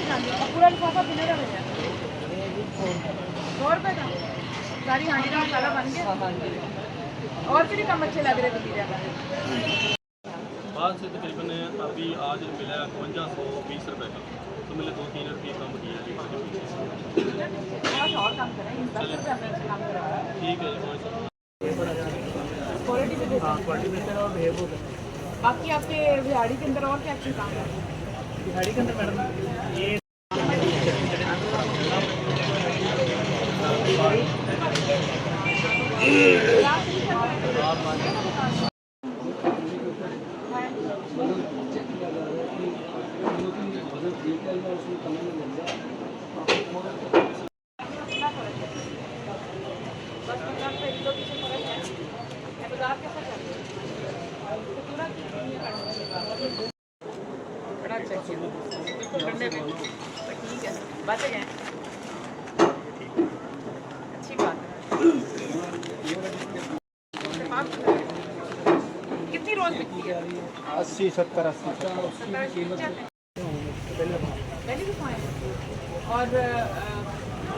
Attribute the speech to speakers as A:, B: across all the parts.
A: ही खानी पूरा लिफाफा पीने का भैया 100 रुपये का सारी हांडी का मसाला बन गया और भी कम अच्छे लग रहे भतीजा
B: बाद से तकरीबन अभी आज मिला 5520 रुपये का तो मैंने 2-3 रुपये कम किया जी
A: और कम करें 10 रुपये हमने कम करवाया
B: ठीक है जी
A: क्वालिटी भी देते हैं
C: क्वालिटी बेहतर और बिहेव
A: बाकी आपके बिहाड़ी के अंदर और क्या अच्छे काम है
C: दिहाड़ी के अंदर मैडम ये
A: बड़ा अच्छा किया बिल्कुल ठंडे में ठीक है बच गए अच्छी बात है कितनी रोज बिकती है
C: 80-70-80
A: पहली दुकान है और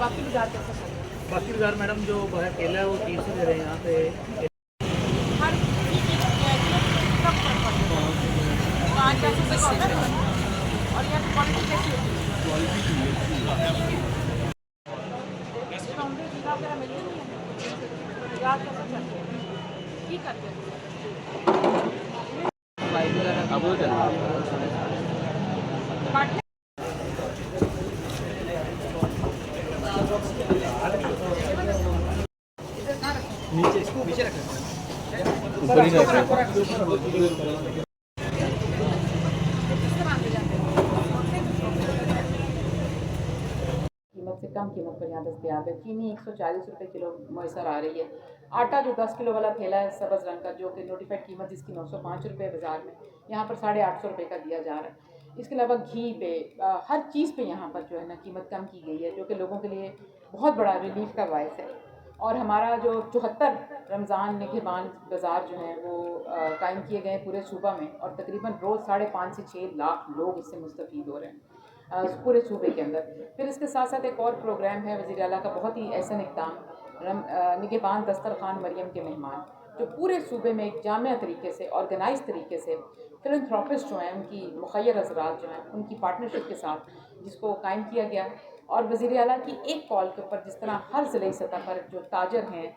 A: बाकी बाजार कैसा चल रहा है
C: बाकी बाजार मैडम जो बाहर केला है वो 300 दे रहे हैं यहाँ पे
A: हर चीज़ की सब फर्क पड़ता है 5-10 रुपये का होता है और यहाँ क्वालिटी कैसी होती है जीरा वगैरह मिलती नहीं है बाजार कैसा चल रहा है ठीक करते हैं काटने
C: नीचे रखें
A: ऊपर ही कीमत से कम कीमत पर यहाँ दस्तियाब है। चीनी 140 रुपये किलो मैसर आ रही है। आटा जो 10 किलो वाला थैला है सब्ज़ रंग का जो कि नोटिफाइड कीमत जिसकी 905 रुपये बाज़ार में यहाँ पर 850 रुपये का दिया जा रहा है। इसके अलावा घी पे हर चीज़ पे यहाँ पर जो है ना कीमत कम की गई है जो कि लोगों के लिए बहुत बड़ा रिलीफ का बायस है। और हमारा जो 74 रमज़ान निगहबान बाज़ार जो हैं वो कायम किए गए पूरे सूबा में और तकरीबन रोज़ 5.5 से 6 लाख लोग इससे मुस्तफ़ीद हो रहे हैं पूरे सूबे के अंदर। फिर इसके साथ साथ एक और प्रोग्राम है वज़ीर आला का बहुत ही ऐसा इक़दाम निगहबान दस्तरखान मरियम के मेहमान जो पूरे सूबे में एक जामिया तरीके से ऑर्गेनाइज तरीके से फिलैंथ्रोपिस्ट जो हैं उनकी मुखय्यर हज़रात जो हैं उनकी पार्टनरशिप के साथ जिसको कायम किया गया और वज़ीर आला की एक कॉल के ऊपर जिस तरह हर ज़िले सतह पर जो ताजर हैं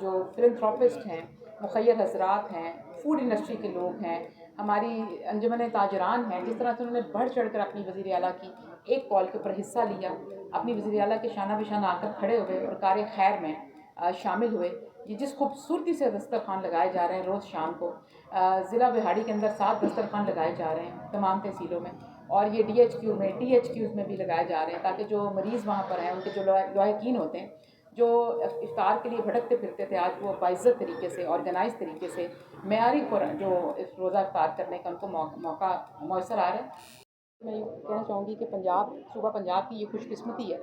A: जो फिलैंथ्रोपिस्ट हैं मुखय्यर हज़रात हैं फूड इंडस्ट्री के लोग हैं हमारी अंजुमन ताजरान हैं जिस तरह से उन्होंने बढ़ चढ़ कर अपनी वज़ीर आला की एक कॉल के ऊपर हिस्सा लिया अपनी वज़ीर आला के शाना बिशाना आकर खड़े हुए और कार खैर में शामिल हुए। ये जिस खूबसूरती से दस्तरखान लगाए जा रहे हैं रोज़ शाम को ज़िला बिहाड़ी के अंदर 7 दस्तरखान लगाए जा रहे हैं तमाम तहसीलों में और ये DHQ में DHQs में भी लगाए जा रहे हैं ताकि जो मरीज़ वहाँ पर हैं उनके जो लवाहिकीन होते हैं जो इफ्तार के लिए भटकते फिरते थे आज वो बाइज़्ज़त तरीके से ऑर्गेनाइज तरीके से मेयारी जो इस रोज़ा इफ्तार करने का उनको मौका मैसर आ रहा है। मैं ये कहना चाहूँगी कि सूबा पंजाब की ये खुशकिस्मती है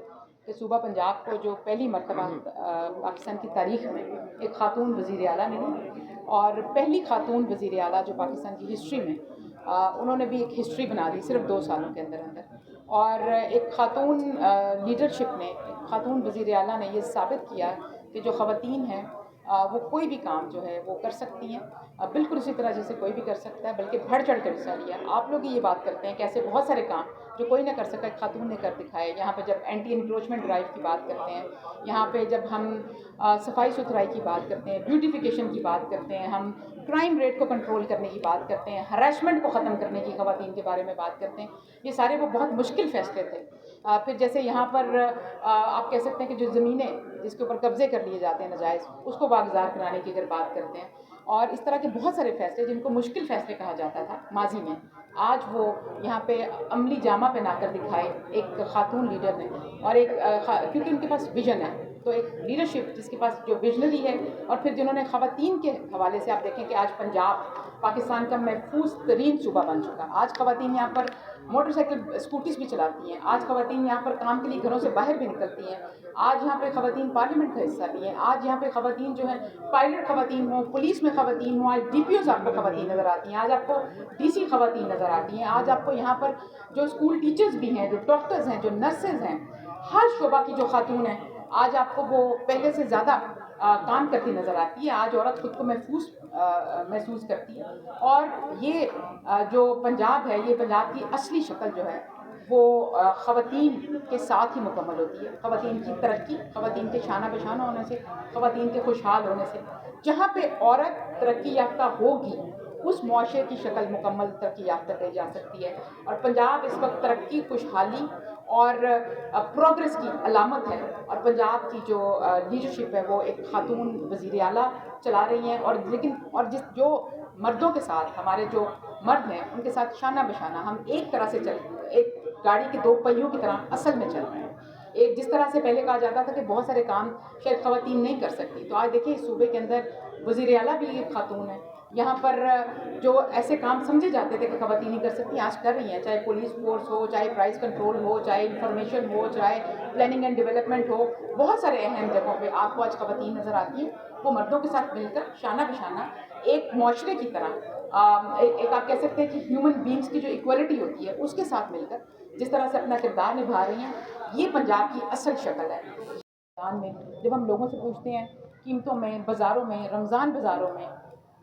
A: कि सूबा पंजाब को जो पहली मरतबा पाकिस्तान की तारीख़ में एक ख़ातून वज़ीर आला मिली और पहली ख़ातून वज़ीर आला जो पाकिस्तान की हिस्ट्री में उन्होंने भी एक हिस्ट्री बना दी सिर्फ 2 सालों के अंदर और एक ख़ातून लीडरशिप ने ख़ातून वज़ीर आला ने ये साबित किया कि जो ख़वातीन हैं वो कोई भी काम जो है वो कर सकती हैं बिल्कुल उसी तरह जैसे कोई भी कर सकता है बल्कि बढ़ चढ़ कर हिस्सा लिया। आप लोग ये बात करते हैं कि ऐसे बहुत सारे काम जो कोई ना कर सका ख़ातून ने कर दिखाए। यहाँ पे जब एंटी इंक्रोचमेंट ड्राइव की बात करते हैं यहाँ पे जब हम सफाई सुथराई की बात करते हैं ब्यूटिफिकेशन की बात करते हैं हम क्राइम रेट को कंट्रोल करने की बात करते हैं हरासमेंट को ख़त्म करने की ख़वातीन के बारे में बात करते हैं ये सारे वो बहुत मुश्किल फ़ैसले थे। फिर जैसे यहाँ पर आप कह सकते हैं कि जो ज़मीनें जिसके ऊपर कब्ज़े कर लिए जाते हैं नाजायज़ उसको वागज़ार कराने की अगर बात करते हैं और इस तरह के बहुत सारे फ़ैसले जिनको मुश्किल फ़ैसले कहा जाता था माजी में आज वो यहाँ पे अमली जामा पहना कर दिखाए एक ख़ातून लीडर ने और एक क्योंकि उनके पास विज़न है तो एक लीडरशिप जिसके पास जो विजनरी है और फिर जिन्होंने ख़वातीन के हवाले से आप देखें कि आज पंजाब पाकिस्तान का महफूज तरीन सूबा बन चुका। आज ख़वातीन यहाँ पर मोटर साइकिल स्कूटीज भी चलाती हैं। आज ख़वातीन यहाँ पर काम के लिए घरों से बाहर भी निकलती हैं। आज यहाँ पे ख़वातीन पार्लियामेंट का हिस्सा भी हैं। आज यहाँ पे ख़वातीन जो हैं पायलट ख़वातीन हों, पुलिस में ख़वातीन हों, आज DPOs आपको ख़वातीन नज़र आती हैं, आज आपको DC ख़वातीन नज़र आती हैं, आज आपको यहाँ पर जो स्कूल टीचर्स भी हैं, जो डॉक्टर्स हैं, जो नर्सेज हैं, हर शोबा की जो खातून हैं आज आपको वो पहले से ज़्यादा काम करती नज़र आती है। आज औरत खुद को महसूस करती है। और ये जो पंजाब है, ये पंजाब की असली शक्ल जो है वो ख़वातीन के साथ ही मुकम्मल होती है। ख़वातीन की तरक्की, ख़वातीन के शाना बशाना होने से, ख़वातीन के खुशहाल होने से। जहाँ पे औरत तरक्की याफ्ता होगी उस मुआशरे की शक्ल मुकम्मल तरक्की याफ्ता कही जा सकती है। और पंजाब इस वक्त तरक्की, खुशहाली और प्रोग्रेस की अलामत है। और पंजाब की जो लीडरशिप है वो एक खातून वज़ीर आला चला रही हैं। और जो मर्दों के साथ, हमारे जो मर्द हैं उनके साथ शाना बशाना हम एक तरह से एक गाड़ी के 2 पहियों की तरह असल में चल रहे हैं। एक जिस तरह से पहले कहा जाता था कि बहुत सारे काम शायद ख़वातीन नहीं कर सकती, तो आज देखिए इस सूबे के अंदर वज़ीर आला भी एक खातून है। यहाँ पर जो ऐसे काम समझे जाते थे कि ख़वातीन नहीं कर सकती, आज कर रही हैं। चाहे पुलिस फोर्स हो, चाहे प्राइस कंट्रोल हो, चाहे इंफॉर्मेशन हो, चाहे प्लानिंग एंड डेवलपमेंट हो, बहुत सारे अहम जगहों पे आपको आज ख़वातीन नज़र आती हैं। वो मर्दों के साथ मिलकर शाना बशाना एक मुआशरे की तरह एक आप कह सकते हैं कि ह्यूमन बींग्स की जो इक्वलिटी होती है उसके साथ मिलकर जिस तरह से अपना किरदार निभा रही हैं, ये पंजाब की असल शक्ल है। रमज़ान में जब हम लोगों से पूछते हैं कीमतों में, बाज़ारों में, रमज़ान बाज़ारों में,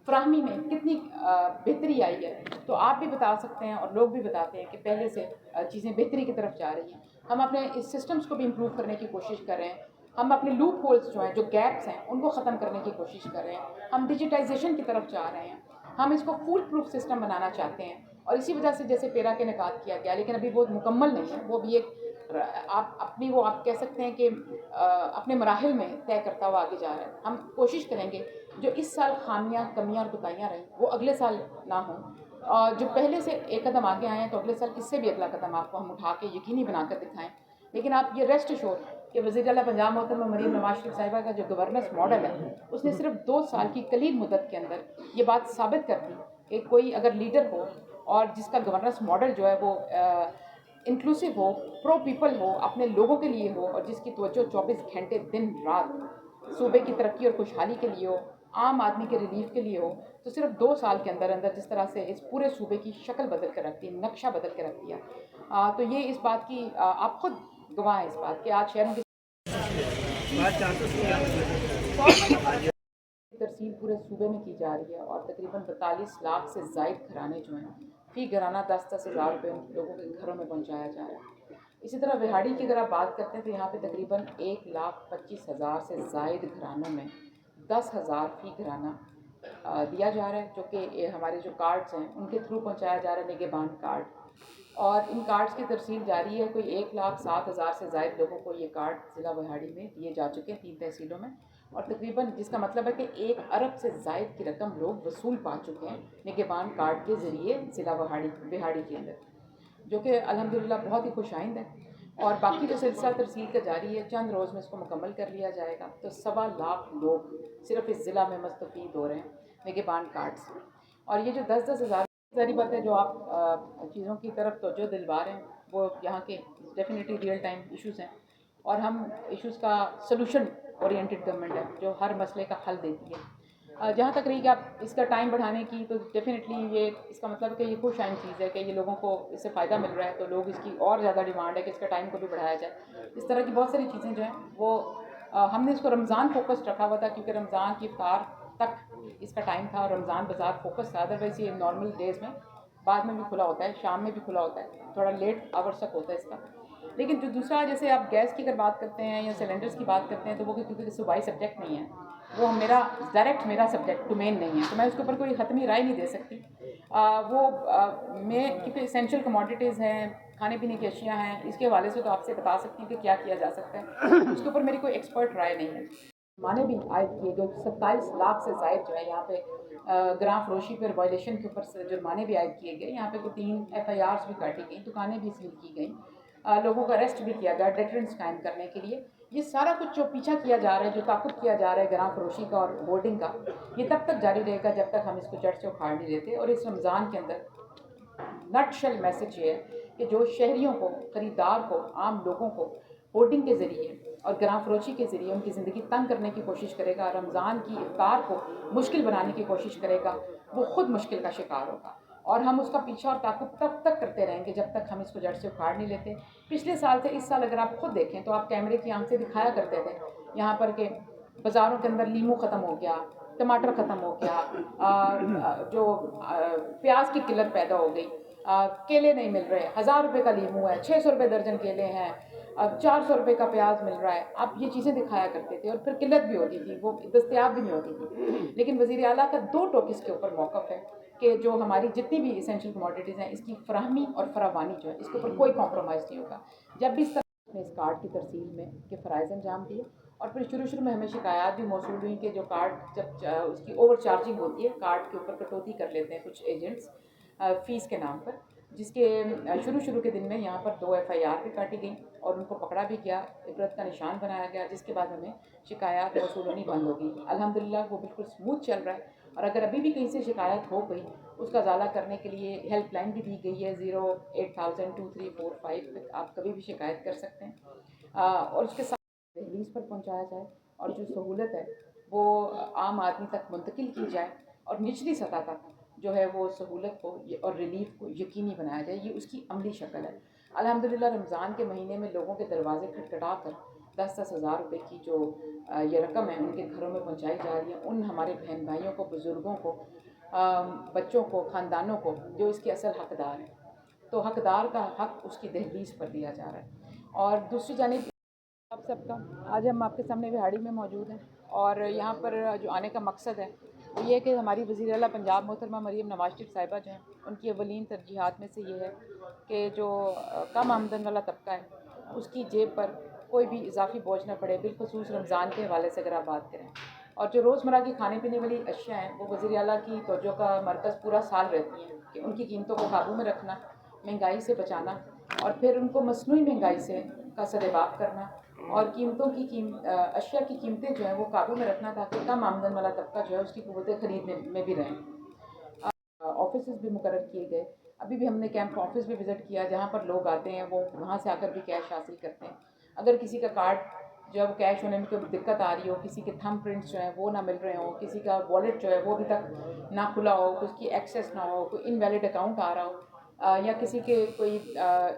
A: फ़राहमी में कितनी बेहतरी आई है, तो आप भी बता सकते हैं और लोग भी बताते हैं कि पहले से चीज़ें बेहतरी की तरफ जा रही हैं। हम अपने इस सिस्टम्स को भी इम्प्रूव करने की कोशिश कर रहे हैं। हम अपने लूप होल्स जो हैं, जो गैप्स हैं, उनको ख़त्म करने की कोशिश कर रहे हैं। हम डिजिटाइजेशन की तरफ जा रहे हैं। हम इसको फूल प्रूफ सिस्टम बनाना चाहते हैं। और इसी वजह से जैसे पेरा के निकात किया गया, लेकिन अभी वो मुकम्मल नहीं है, वो भी एक आप कह सकते हैं कि अपने मराहिल में तय करता हुआ आगे जा रहा है। हम कोशिश करेंगे जो इस साल खामियां, कमियां और कोताहियां रहीं वो अगले साल ना हों। और जो पहले से एक कदम आगे आए हैं तो अगले साल इससे भी अगला कदम आपको हम उठा के यकीनी बनाकर दिखाएं। लेकिन आप ये रेस्ट श्योर कि वज़ीर आला पंजाब मोहतरमा मरीम नवाज शरीफ साहिबा का जो गवर्नेंस मॉडल है उसने सिर्फ 2 साल की कलील मुद्दत के अंदर ये बात साबित कर दी कि कोई अगर लीडर हो और जिसका गवर्नेंस मॉडल जो है वो इंक्लूसिव हो, प्रो पीपल हो, अपने लोगों के लिए हो और जिसकी तवज्जो 24 घंटे दिन रात सूबे की तरक्की और खुशहाली के लिए हो, आम आदमी के रिलीफ के लिए हो, तो सिर्फ 2 साल के अंदर अंदर जिस तरह से इस पूरे सूबे की शक्ल बदल कर रख दी, नक्शा बदल के रख दिया। तो ये इस बात की आप खुद गवाह हैं इस बात कि आज शहरों की तरसील पूरे सूबे में की जा रही है और तकरीबन 42 लाख से ज़ायद घराने जो हैं फी घराना 10-10 हज़ार रुपये लोगों के घरों में पहुंचाया जा रहा है। इसी तरह विहाड़ी की अगर आप बात करते हैं तो यहाँ पे तकरीबन 1,25,000 से ज़ायद घरानों में 10,000 फी घराना दिया जा रहा है, जो कि हमारे जो कार्ड्स हैं उनके थ्रू पहुँचाया जा रहा है, निगहबान कार्ड। और इन कार्ड्स की तरसील जारी है। कोई 1,07,000 से ज़ायद लोगों को ये कार्ड ज़िला विहाड़ी में दिए जा चुके हैं 3 तहसीलों में। और तकरीबन जिसका मतलब है कि 1 अरब से ज़ायद की रकम लोग वसूल पा चुके हैं निगहबान कार्ड के ज़रिए ज़िला विहाड़ी के अंदर, जो कि अल्हम्दुलिल्लाह बहुत ही खुशाइंद है। और बाकी जो सिलसिला तरसील का जारी है, चंद रोज़ में इसको मुकम्मल कर लिया जाएगा। तो 1.25 लाख लोग सिर्फ इस ज़िला में मुस्तफ़ीद हो रहे हैं निगहबान कार्ड से। और ये जो 10-10 हज़ार ज़ाहिर बात है जो आप चीज़ों की तरफ तवज्जो दिलवा रहे हैं वो यहाँ के डेफिनेटली रियल टाइम इश्यूज़ हैं। और हम इश्यूज़ का सलूशन ओरिएंटेड गवर्नमेंट है जो हर मसले का हल देती है। जहाँ तक रही कि आप इसका टाइम बढ़ाने की, तो डेफिनेटली ये इसका मतलब कि ये खुश आइन चीज़ है कि ये लोगों को इससे फ़ायदा मिल रहा है, तो लोग इसकी और ज़्यादा डिमांड है कि इसका टाइम को भी बढ़ाया जाए। इस तरह की बहुत सारी चीज़ें जो हैं वो हमने इसको रमज़ान फोकस रखा हुआ था क्योंकि रमज़ान की इफ्तार तक इसका टाइम था और रमज़ान बाज़ार फोकस था। अदरवाइज़ ये नॉर्मल डेज़ में बाद में भी खुला होता है, शाम में भी खुला होता है, थोड़ा लेट आवर्स तक होता है इसका। लेकिन जो दूसरा, जैसे आप गैस की अगर बात करते हैं या सिलेंडर्स की बात करते हैं, तो वो क्योंकि सूबाई सब्जेक्ट नहीं है, वो मेरा सब्जेक्ट डोमेन नहीं है, तो मैं उसके ऊपर कोई हतमी राय नहीं दे सकती। मैं क्योंकि एसेंशियल कमोडिटीज़ हैं, खाने पीने की अशिया हैं, इसके हवाले से तो आपसे बता सकती हूँ कि क्या किया जा सकता है, उसके ऊपर मेरी कोई एक्सपर्ट राय नहीं है। माने भी आयद किए गए 27 लाख से ज़ायद जो है यहाँ पे ग्रां फरोशी पर वायलेशन के ऊपर जुर्माने भी आयद किए गए। यहाँ पे कोई 3 FIRs भी काटी गई, दुकानें भी सील की गई, लोगों का अरेस्ट भी किया गया डेटरेंस कायम करने के लिए। ये सारा कुछ जो पीछा किया जा रहा है, जो ताक़ुब किया जा रहा है ग्रां फरोशी का और होर्डिंग का, ये तब तक जारी रहेगा जब तक हम इसको जड़ से उखाड़ नहीं लेते। और इस रमज़ान के अंदर नटशेल मैसेज ये है کہ جو شہریوں کو, خریدار کو, عام لوگوں کو ہورڈنگ کے ذریعے اور گراں فروشی کے ذریعے ان کی زندگی تنگ کرنے کی کوشش کرے گا, رمضان کی افطار کو مشکل بنانے کی کوشش کرے گا, وہ خود مشکل کا شکار ہوگا. اور ہم اس کا پیچھا اور تعاقب تب تک کرتے رہیں گے جب تک ہم اس کو جڑ سے اکھاڑ نہیں لیتے. پچھلے سال سے اس سال اگر آپ خود دیکھیں تو آپ کیمرے کی آنکھ سے دکھایا کرتے تھے یہاں پر کہ بازاروں کے اندر لیمو ختم ہو گیا, ٹماٹر ختم ہو گیا, جو پیاز کی قلت پیدا ہو گئی, کیلے نہیں مل رہے, 1000 روپے کا لیمو ہے, 600 روپے درجن کیلے ہیں, 400 روپے کا پیاز مل رہا ہے. آپ یہ چیزیں دکھایا کرتے تھے اور پھر قلت بھی ہوتی تھی, وہ دستیاب بھی نہیں ہوتی تھی. لیکن وزیر اعلیٰ کا 2 ٹوک اس کے اوپر موقف ہے کہ جو ہماری جتنی بھی اسینشل کموڈیٹیز ہیں اس کی فراہمی اور فراوانی جو ہے اس کے اوپر کوئی کمپرومائز نہیں ہوگا. جب بھی اس طرح نے اس کارڈ کی ترسیل میں کے فرائض انجام دیے اور پھر شروع میں ہمیں شکایات بھی موصول ہوئیں کہ جو کارڈ جب اس کی اوور چارجنگ ہوتی ہے, کارڈ کے اوپر کٹوتی کر لیتے ہیں کچھ ایجنٹس فیس کے نام پر, جس کے شروع کے دن میں یہاں پر 2 FIR بھی کاٹی گئیں اور ان کو پکڑا بھی گیا, عبرت کا نشان بنایا گیا, جس کے بعد ہمیں شکایات موصول ہونی بند ہو گئی. الحمدللہ وہ بالکل اسموتھ چل رہا ہے. اور اگر ابھی بھی کہیں سے شکایت ہو گئی اس کا ازالہ کرنے کے لیے ہیلپ لائن بھی دی گئی ہے 080002345 پہ آپ کبھی بھی شکایت کر سکتے ہیں. اور اس کے ساتھ دہلیز پر پہنچایا جائے اور جو سہولت ہے وہ عام آدمی تک منتقل کی جائے اور نچلی سطح تک جو ہے وہ سہولت کو اور ریلیف کو یقینی بنایا جائے. یہ اس کی عملی شکل ہے. الحمدللہ رمضان کے مہینے میں لوگوں کے دروازے کھٹکھٹا کر 10-10 ہزار روپے کی جو یہ رقم ہے ان کے گھروں میں پہنچائی جا رہی ہے. ان ہمارے بہن بھائیوں کو, بزرگوں کو, بچوں کو, خاندانوں کو جو اس کے اصل حقدار ہیں, تو حقدار کا حق اس کی دہلیز پر دیا جا رہا ہے. اور دوسری جانب آپ سب کا آج ہم آپ کے سامنے وہاڑی میں موجود ہیں اور یہاں پر جو آنے کا مقصد ہے وہ یہ کہ ہماری وزیر اعلیٰ پنجاب محترمہ مریم نواز شریف صاحبہ جو ہیں ان کی اولین ترجیحات میں سے یہ ہے کہ جو کم آمدن والا طبقہ ہے اس کی جیب پر کوئی بھی اضافی بوجھ نہ پڑے, بالخصوص رمضان کے حوالے سے اگر آپ بات کریں. اور جو روزمرہ کی کھانے پینے والی اشیاء ہیں وہ وزیر اعلیٰ کی توجہ کا مرکز پورا سال رہتی ہیں کہ ان کی قیمتوں کو قابو میں رکھنا, مہنگائی سے بچانا اور پھر ان کو مصنوعی مہنگائی سے کا سدباب کرنا اور اشیاء کی قیمتیں جو ہیں وہ قابو میں رکھنا تاکہ کم آمدن والا طبقہ جو ہے اس کی قوت خریدنے میں بھی رہیں. آفیسز بھی مقرر کیے گئے. ابھی بھی ہم نے کیمپ آفس بھی وزٹ کیا جہاں پر لوگ آتے ہیں, وہ وہاں سے آ کر بھی کیش حاصل کرتے ہیں. اگر کسی کا کارڈ جو ہے وہ کیش ہونے میں کوئی دقت آ رہی ہو, کسی کے تھم پرنٹس جو ہیں وہ نہ مل رہے ہوں, کسی کا والیٹ جو ہے وہ ابھی تک نہ کھلا ہو, اس کی ایکسیس نہ ہو, کوئی انویلڈ اکاؤنٹ آ رہا ہو, یا کسی کے کوئی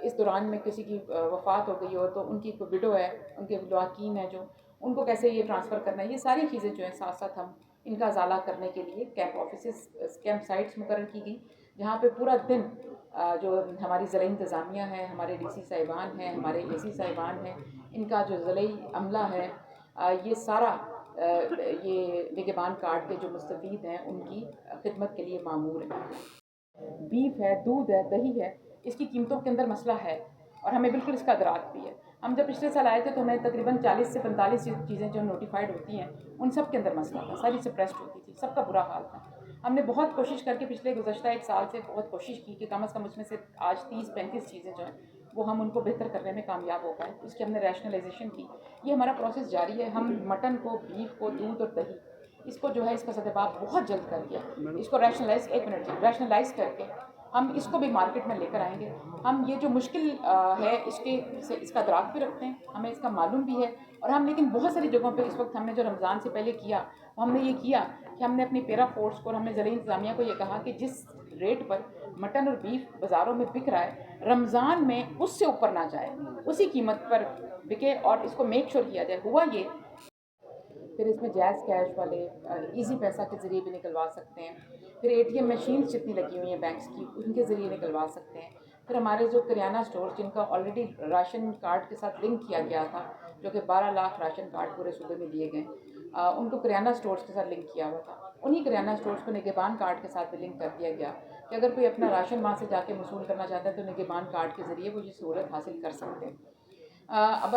A: اس دوران میں کسی کی وفات ہو گئی ہو تو ان کی کوئی وڈو ہے, ان کے لواحقین ہیں جو ان کو کیسے یہ ٹرانسفر کرنا ہے, یہ ساری چیزیں جو ہیں ساتھ ساتھ ہم ان کا ازالہ کرنے کے لیے کیمپ آفیسز, کیمپ سائٹس مقرر کی گئی جہاں پہ پورا دن جو ہماری زرعی انتظامیہ ہے, ہمارے DC صاحبان ہیں, ہمارے AC صاحبان ہیں, ان کا جو زرعی عملہ ہے, یہ سارا یہ نگہبان کارڈ کے جو مستفید ہیں ان کی خدمت کے لیے مامور ہے. بیف ہے, دودھ ہے, دہی ہے, اس کی قیمتوں کے اندر مسئلہ ہے اور ہمیں بالکل اس کا ادراک بھی ہے. ہم جب پچھلے سال آئے تھے تو ہمیں تقریباً 40 سے 45 چیزیں جو نوٹیفائڈ ہوتی ہیں ان سب کے اندر مسئلہ تھا, ساری سپریسڈ ہوتی تھی, سب کا برا حال تھا. ہم نے بہت کوشش کر کے پچھلے گزشتہ 1 سال سے بہت کوشش کی کہ کم از کم اس میں سے آج 30-35 چیزیں جو ہیں وہ ہم ان کو بہتر کرنے میں کامیاب ہو پائیں. اس کی ہم نے ریشنلائزیشن کی. یہ ہمارا پروسیس جاری ہے. ہم مٹن کو, بیف کو, دودھ اور دہی اس کو جو ہے اس کا سدباب بہت جلد کر کے اس کو ریشنلائز کر کے ہم اس کو بھی مارکیٹ میں لے کر آئیں گے. ہم یہ جو مشکل ہے اس کا ادراک بھی رکھتے ہیں, ہمیں اس کا معلوم بھی ہے. اور ہم لیکن بہت ساری جگہوں پہ اس وقت ہم نے جو رمضان سے پہلے کیا ہم نے یہ کیا کہ ہم نے اپنی پیرا فورس کو اور ہم نے زرعی انتظامیہ کو یہ کہا کہ جس ریٹ پر مٹن اور بیف بازاروں میں بک رہا ہے رمضان میں اس سے اوپر نہ جائے, اسی قیمت پر بکے اور اس کو میک شور کیا جائے. ہوا یہ پھر اس میں جیز کیش والے ایزی پیسہ کے ذریعے بھی نکلوا سکتے ہیں, پھر ATM مشینس جتنی لگی ہوئی ہیں بینکس کی ان کے ذریعے نکلوا سکتے ہیں. پھر ہمارے جو کریانہ اسٹورز جن کا آلریڈی راشن کارڈ کے ساتھ لنک کیا گیا تھا, جو کہ 12 لاکھ راشن کارڈ پورے صوبے میں دیے گئے, ان کو کریانہ اسٹورز کے ساتھ لنک کیا ہوا تھا. انہی کریانہ اسٹورز کو نگہبان کارڈ کے ساتھ بھی لنک کر دیا گیا کہ اگر کوئی اپنا راشن وہاں سے جا کے وصول کرنا چاہتا ہے تو نگہبان کارڈ کے ذریعے وہ یہ سہولت حاصل کر سکتے ہیں. اب